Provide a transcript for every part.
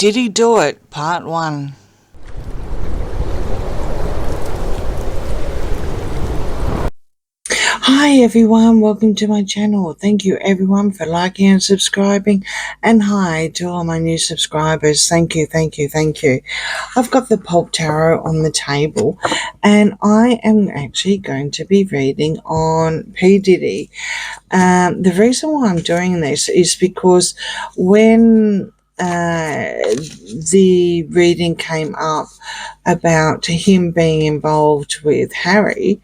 Did he do it? Part 1. Hi everyone, welcome to my channel. Thank you everyone for liking and subscribing, and hi to all my new subscribers. Thank you. I've got the Pulp Tarot on the table and I am actually going to be reading on PDiddy. The reason why I'm doing this is because when the reading came up about him being involved with Harry,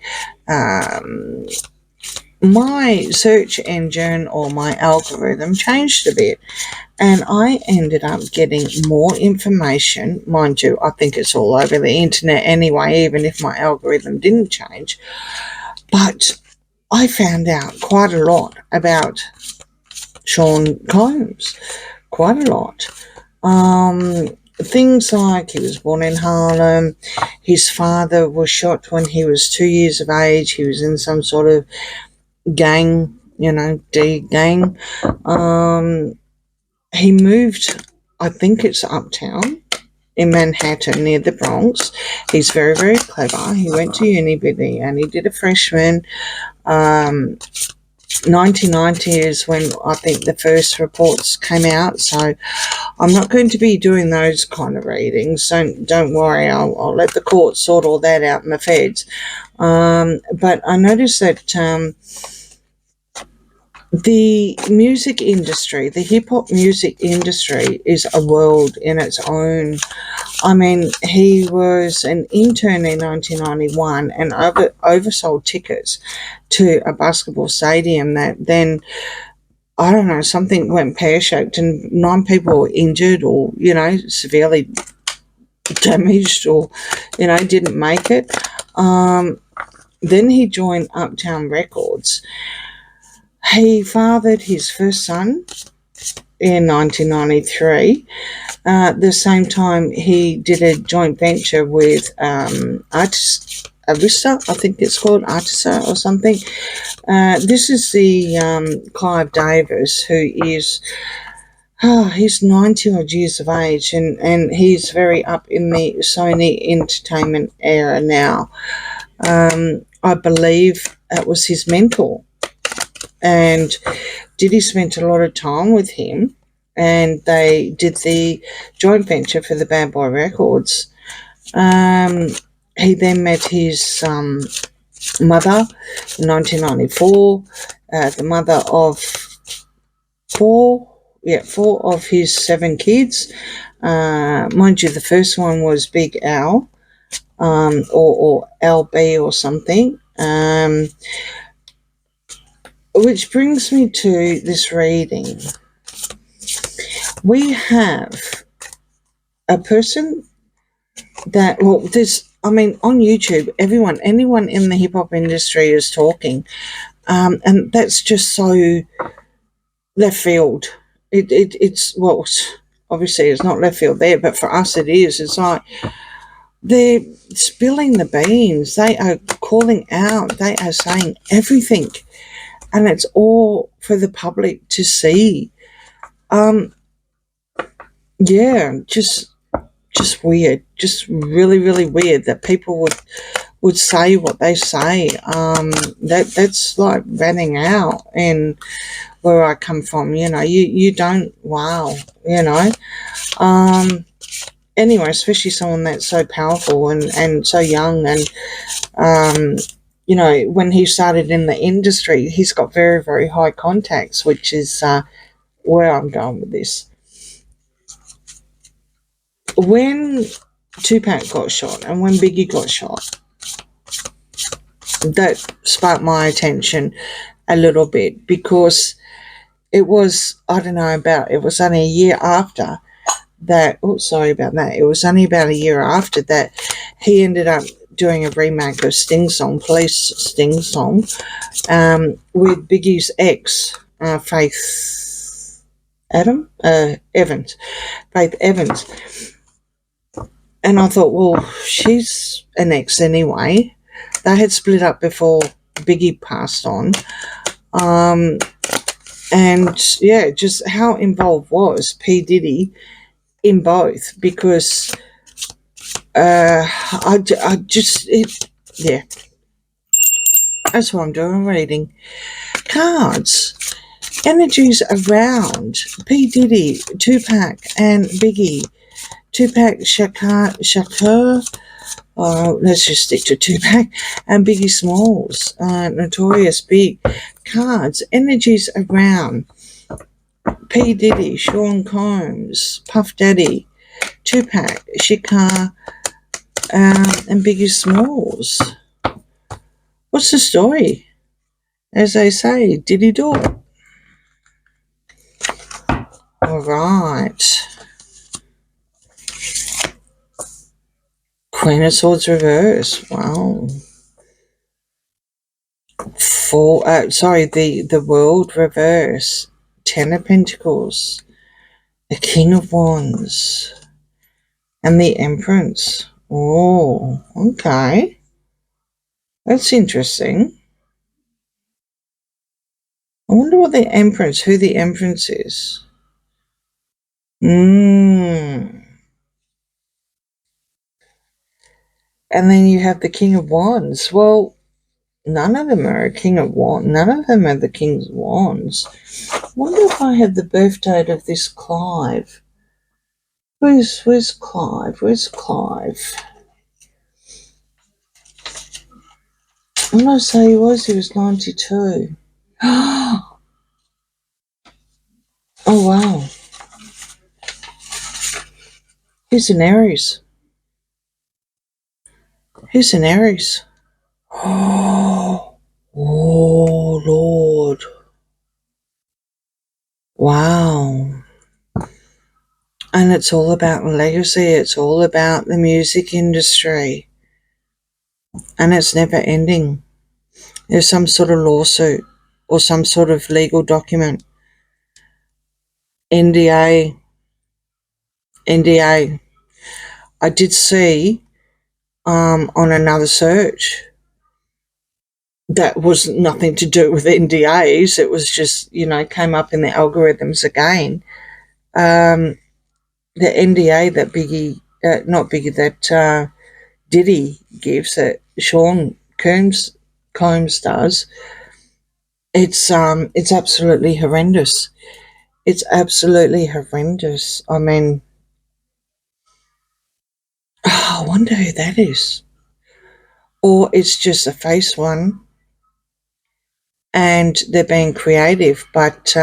my search engine or my algorithm changed a bit and I ended up getting more information. Mind you, I think it's all over the internet anyway, even if my algorithm didn't change. But I found out quite a lot about Sean Combs, quite a lot. Things like he was born in Harlem, his father was shot when he was 2 years of age, he was in some sort of gang, D gang. He moved, I think it's uptown in Manhattan near the Bronx. He's very, very clever. He went to uni and he did a freshman. 1990 is when I think the first reports came out, so I'm not going to be doing those kind of readings. Don't worry, I'll let the court sort all that out in the feds. But I noticed that the music industry, the hip-hop music industry is a world in its own. I mean, he was an intern in 1991 and oversold tickets to a basketball stadium that then, I don't know, something went pear-shaped and 9 people were injured or, severely damaged or, didn't make it. Then he joined Uptown Records. He fathered his first son in 1993. The same time, he did a joint venture with Arista, I think it's called Artisa or something. This is the Clive Davis, who is, he's 90 odd years of age, and he's very up in the Sony entertainment era now. I believe it was his mentor. And Diddy spent a lot of time with him, and they did the joint venture for the Bad Boy Records. He then met his mother in 1994, the mother of four of his 7 kids. Mind you, the first one was Big Al, or LB or something. Which brings me to this reading. We have a person that, on YouTube, anyone in the hip-hop industry is talking, and that's just so left field. It's, well, obviously it's not left field there, but for us it is. It's like they're spilling the beans. They are calling out. They are saying everything. And it's all for the public to see. Just weird. Just really, really weird that people would say what they say. That's like ranting out. And where I come from, you don't, wow, Anyway, especially someone that's so powerful and so young and, when he started in the industry, he's got very, very high contacts, which is where I'm going with this. When Tupac got shot and when Biggie got shot, that sparked my attention a little bit because it was, it was only a year after that. Oh, sorry about that. It was only about a year after that he ended up doing a remake of Sting Song, Police Sting Song, with Biggie's ex, Faith Evans. And I thought, well, she's an ex anyway. They had split up before Biggie passed on. And yeah, just how involved was PDiddy in both, because yeah, that's what I'm doing, reading cards. Energies around P. Diddy, Tupac and Biggie. Tupac Shakur, let's just stick to Tupac, and Biggie Smalls, Notorious Big. Cards, energies around P. Diddy, Sean Combs, Puff Daddy, Tupac, Shakur, and Biggie Smalls. What's the story? As they say, did he do it? All right. Queen of Swords reverse. Wow. The World reverse. Ten of Pentacles. The King of Wands. And the Empress. Oh, okay. That's interesting. I wonder who the Empress is. And then you have the King of Wands. Well, none of them are a King of Wands. None of them are the Kings of Wands. I wonder if I have the birth date of this Clive. Where's Clive? Where's Clive? I'm going to say he was 92. Oh, wow. He's an Aries. He's an Aries. Oh, Lord. Wow. And it's all about legacy. It's all about the music industry. And it's never ending. There's some sort of lawsuit or some sort of legal document. NDA. I did see on another search that was nothing to do with NDAs. It was just, came up in the algorithms again. The NDA that Diddy gives, that Sean Combs does, it's absolutely horrendous. It's absolutely horrendous. I mean, I wonder who that is. Or it's just a face one and they're being creative, but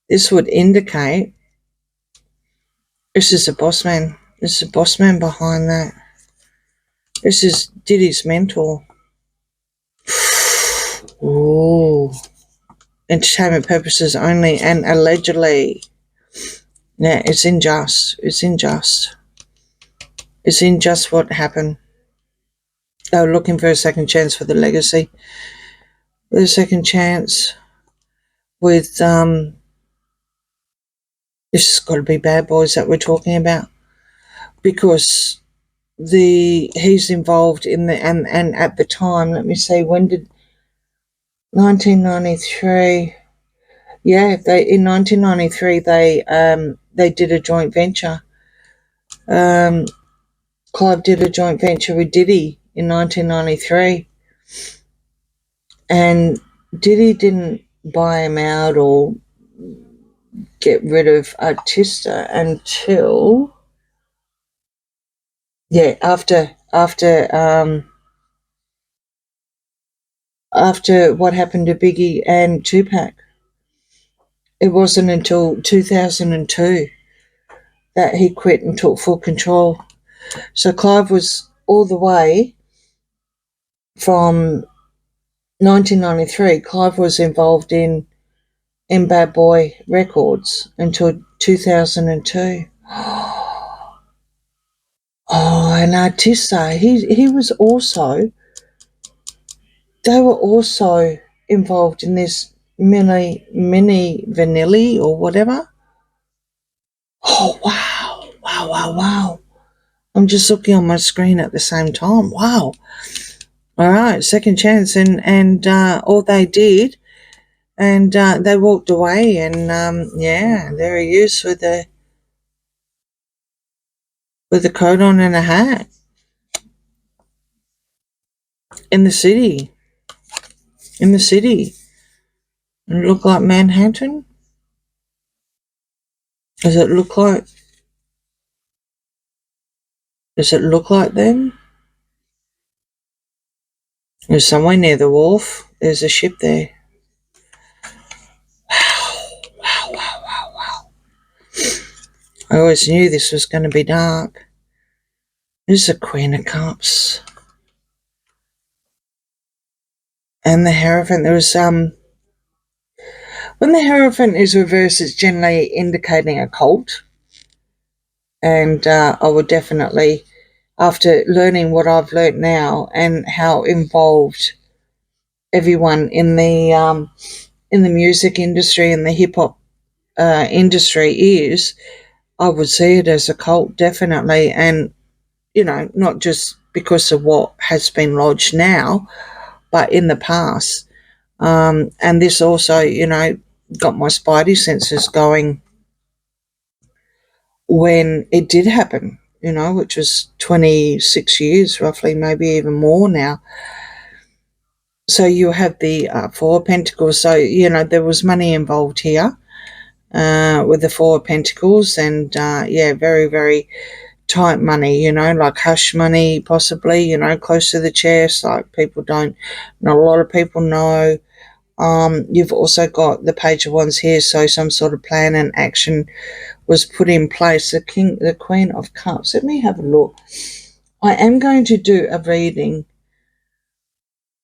this would indicate this is a boss man. This is a boss man behind that. This is Diddy's mentor. Ooh. Entertainment purposes only, and allegedly. Yeah, it's unjust. It's unjust. It's unjust what happened. They were looking for a second chance for the legacy. The second chance with this has got to be Bad Boys that we're talking about, because he's involved in the and at the time, let me see, when did 1993? Yeah, in 1993 they did a joint venture. Clive did a joint venture with Diddy in 1993, and Diddy didn't buy him out or get rid of Artista until after what happened to Biggie and Tupac. It wasn't until 2002 that he quit and took full control. So Clive was all the way from 1993. Clive was involved in Bad Boy Records until 2002. Oh, and Artista, he was also, they were also involved in this mini vanilli or whatever. Oh, wow. I'm just looking on my screen at the same time. Wow. All right, second chance, and all they did, and they walked away, and there he is with the with a coat on and a hat in the city. In the city. And it look like Manhattan? Does it look like? Does it look like them? There's somewhere near the wharf. There's a ship there. Wow, wow, wow, wow. I always knew this was going to be dark. This is the Queen of Cups. And the Hierophant, there was when the Hierophant is reversed, it's generally indicating a cult. And I would definitely, after learning what I've learnt now and how involved everyone in the music industry and the hip hop industry is, I would see it as a cult, definitely. And, not just because of what has been lodged now, but in the past. And this also, got my spidey senses going when it did happen, which was 26 years roughly, maybe even more now. So you have the Four of Pentacles. So, there was money involved here with the Four of Pentacles, and very, very tight money, like hush money, possibly, close to the chest, like people don't, not a lot of people know. You've also got the Page of Wands here, so some sort of plan and action was put in place. The Queen of Cups. Let me have a look. I am going to do a reading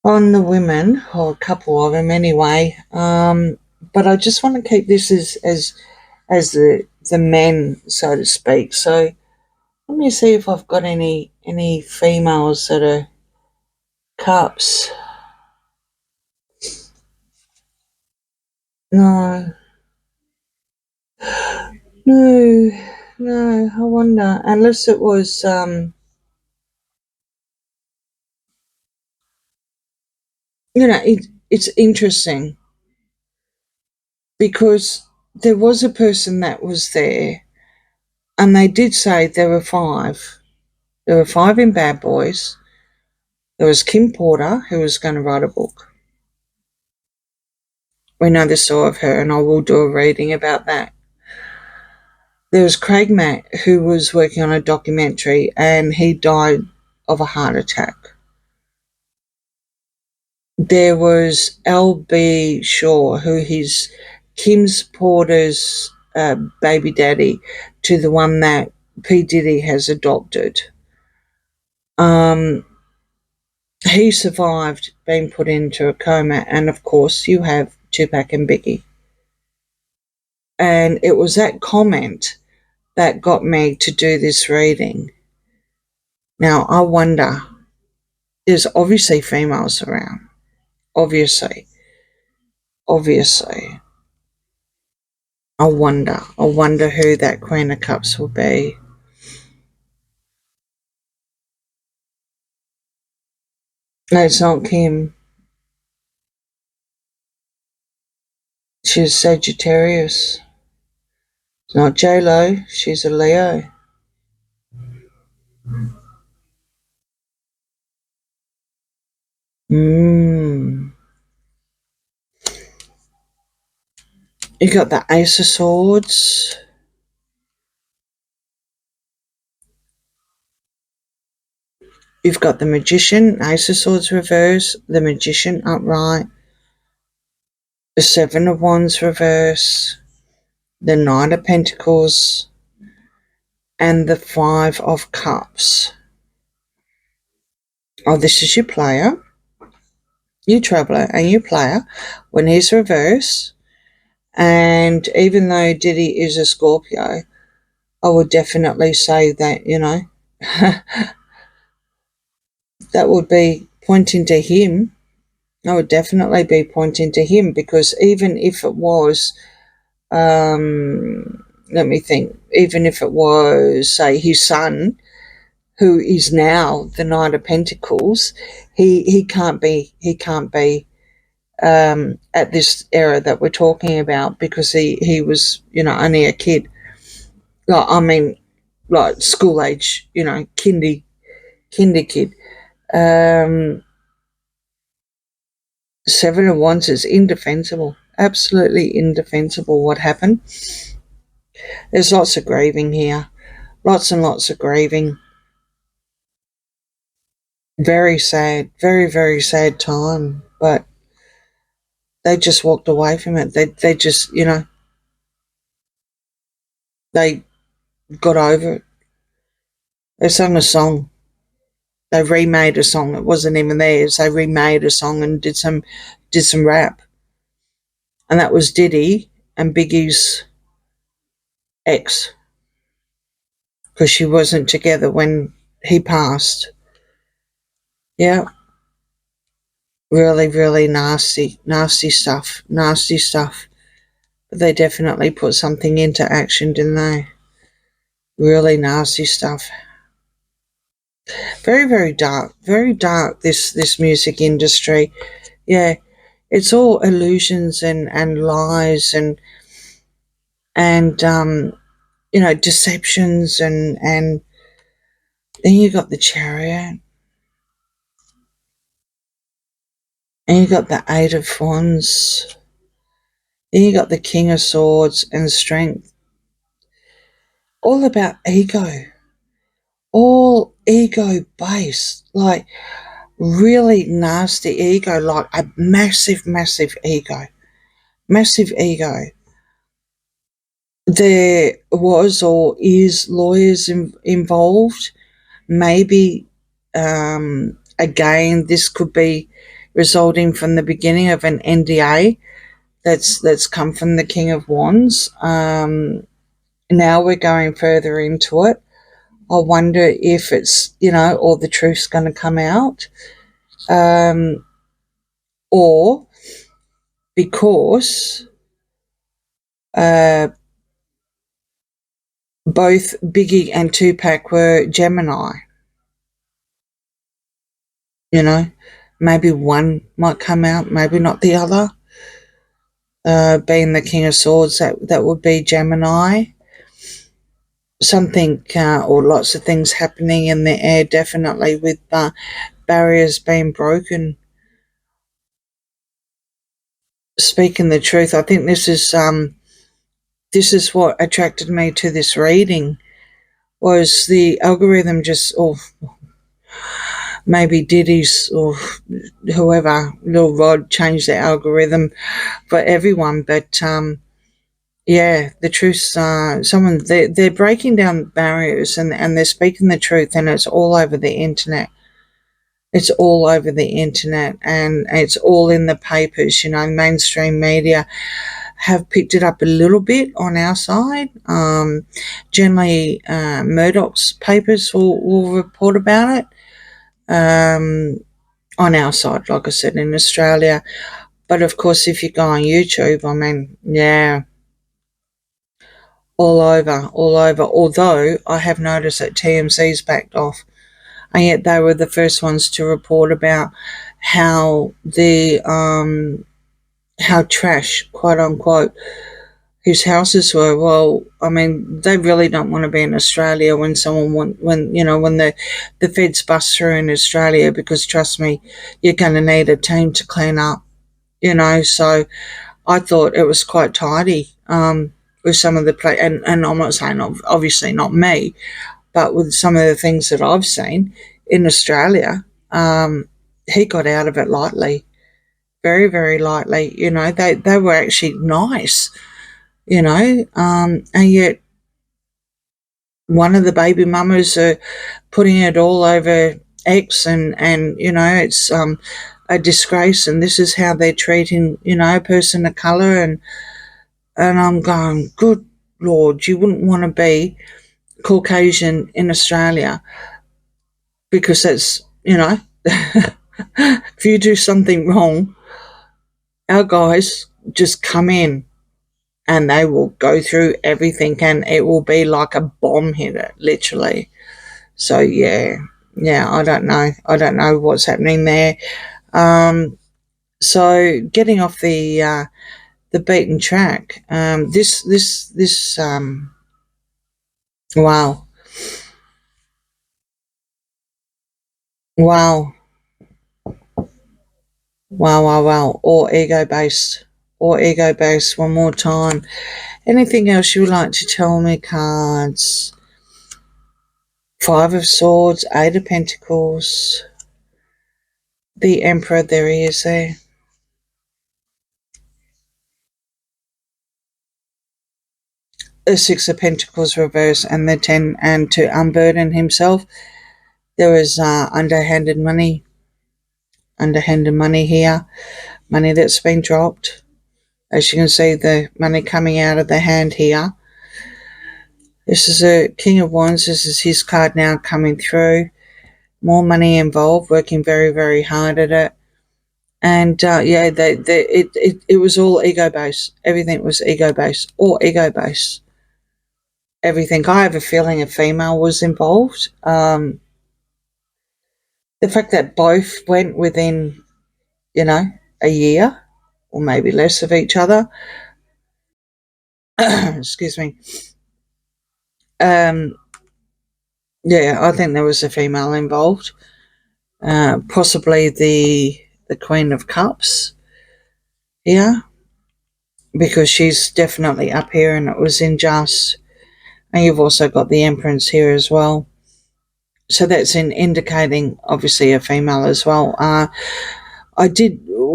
on the women, or a couple of them anyway. But I just want to keep this as the men, so to speak. So let me see if I've got any females that are cups. No, no, no. I wonder, unless it was it's interesting because there was a person that was there, and they did say there were five. There were five in Bad Boys. There was Kim Porter, who was going to write a book. We know the story of her, and I will do a reading about that. There was Craig Mack, who was working on a documentary, and he died of a heart attack. There was L.B. Shaw, who is Kim's Porter's baby daddy to the one that PDiddy has adopted. He survived being put into a coma, and of course you have Tupac and Biggie. And it was that comment that got me to do this reading. Now, I wonder, there's obviously females around. Obviously. I wonder who that Queen of Cups will be. No, it's not Kim. She's Sagittarius. It's not J-Lo. She's a Leo. You got the Ace of Swords. You've got the Magician, Ace of Swords reverse, the Magician upright, the Seven of Wands reverse, the Knight of Pentacles, and the Five of Cups. Oh, this is your player, your traveller, and your player when he's reverse. And even though Diddy is a Scorpio, I would definitely say that, that would be pointing to him. I would definitely be pointing to him, because even if it was, let me think, even if it was, say, his son, who is now the Knight of Pentacles, he can't be at this era that we're talking about, because he was, only a kid. Like, I mean, like school age, kinder kid. Um, Seven of Wands is indefensible, absolutely indefensible. What happened? There's lots of grieving here, lots and lots of grieving. Very sad, very, very sad time, but they just walked away from it. They just, they got over it. They sung a song. They remade a song. It wasn't even theirs. They remade a song and did some rap. And that was Diddy and Biggie's ex, because she wasn't together when he passed. Yeah, really, really nasty, nasty stuff, nasty stuff. But they definitely put something into action, didn't they? Really nasty stuff. Very, very dark, very dark. This music industry. Yeah, it's all illusions and lies and deceptions and then you got the Chariot, and you got the Eight of Wands, then you got the King of Swords and Strength. All about ego, all ego based, like really nasty ego, like a massive, massive ego, massive ego. There was or is lawyers involved. Maybe again, this could be resulting from the beginning of an NDA that's come from the King of Wands. Now we're going further into it. I wonder if it's, or the truth's going to come out, or because both Biggie and Tupac were Gemini, maybe one might come out, maybe not the other. Being the King of Swords, that would be Gemini. Something or lots of things happening in the air, definitely, with barriers being broken. Speaking the truth, I think this is what attracted me to this reading, was the algorithm or maybe Diddy's or whoever, Lil Rod, changed the algorithm for everyone, but yeah, the truth's they're breaking down barriers and they're speaking the truth, and it's all over the internet. It's all over the internet and it's all in the papers. Mainstream media have picked it up a little bit on our side. Generally, Murdoch's papers will report about it on our side, like I said, in Australia. But of course, if you go on YouTube, yeah, all over, all over. Although I have noticed that TMC's backed off, and yet they were the first ones to report about how how trash, quote unquote, his houses were. Well, they really don't want to be in Australia when the feds bust through in Australia, because trust me, you're going to need a team to clean up. So I thought it was quite tidy. With some of the play, and I'm not saying, obviously not me, but with some of the things that I've seen in Australia, he got out of it lightly, very, very lightly. They were actually nice, and yet one of the baby mamas are putting it all over X, and it's a disgrace, and this is how they're treating, a person of colour, and I'm going, good Lord, you wouldn't want to be Caucasian in Australia, because that's, if you do something wrong, our guys just come in and they will go through everything, and it will be like a bomb hit it, literally. So yeah, I don't know what's happening there. So getting off the beaten track, this wow. Wow. Wow, wow, wow. Or ego based. Or ego based one more time. Anything else you would like to tell me, cards? Five of Swords, Eight of Pentacles, the Emperor, there he is there. The Six of Pentacles reverse and the 10, and to unburden himself. There is underhanded money here, money that's been dropped. As you can see, the money coming out of the hand here. This is a King of Wands. This is his card now coming through. More money involved, working very, very hard at it. And yeah, it was all ego based. Everything was ego based, all ego based. Everything. I have a feeling a female was involved. The fact that both went within, a year or maybe less of each other. Excuse me. Yeah, I think there was a female involved. Possibly the Queen of Cups. Yeah, because she's definitely up here, and it was unjust. And you've also got the Empress here as well. So that's indicating, obviously, a female as well.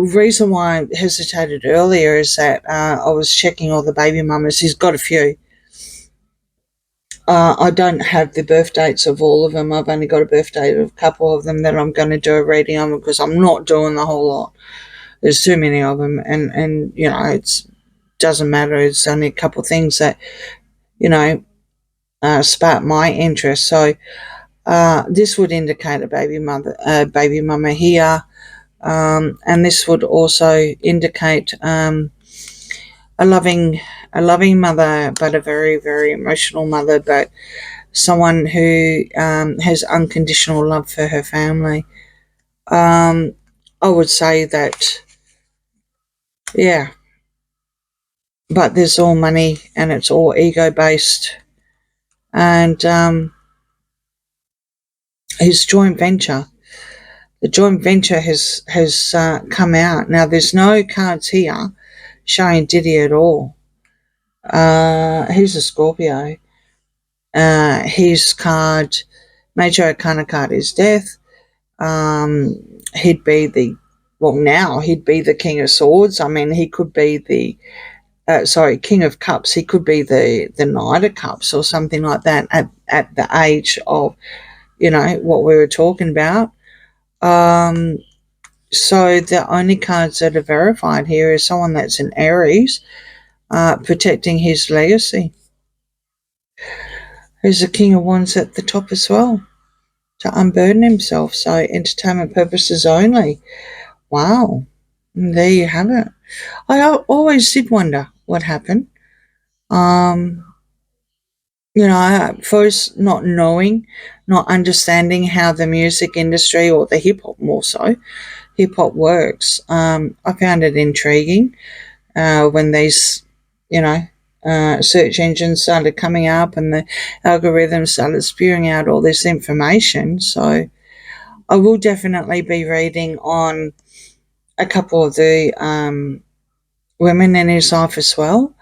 Reason why I hesitated earlier is that I was checking all the baby mamas. He's got a few. I don't have the birth dates of all of them. I've only got a birth date of a couple of them that I'm going to do a reading on, because I'm not doing the whole lot. There's too many of them, and it doesn't matter. It's only a couple of things that spark my interest. So this would indicate a baby mama here, and this would also indicate a loving mother, but a very, very emotional mother, but someone who has unconditional love for her family. I would say that, yeah, but there's all money and it's all ego based, and his joint venture. The joint venture has come out. Now, there's no cards here showing Diddy at all. He's a Scorpio. His card, major arcana card, is death. He'd be now he'd be the King of Swords. I mean, he could be the King of Cups. He could be the Knight of Cups or something like that at the age of, what we were talking about. So the only cards that are verified here is someone that's an Aries, protecting his legacy. There's a King of Wands at the top as well, to unburden himself. So entertainment purposes only. Wow. And there you have it. I always did wonder what happened. First not knowing, not understanding how the music industry, or the hip hop more so, hip hop works. I found it intriguing when these, search engines started coming up and the algorithms started spewing out all this information. So I will definitely be reading on a couple of the women in his life as well.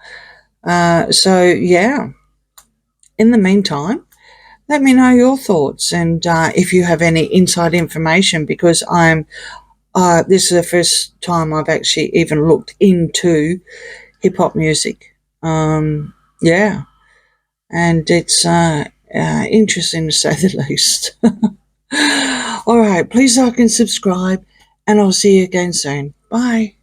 So yeah, in the meantime, let me know your thoughts, and if you have any inside information, because this is the first time I've actually even looked into hip hop music. Yeah, and it's interesting to say the least. All right, please like and subscribe, and I'll see you again soon. Bye.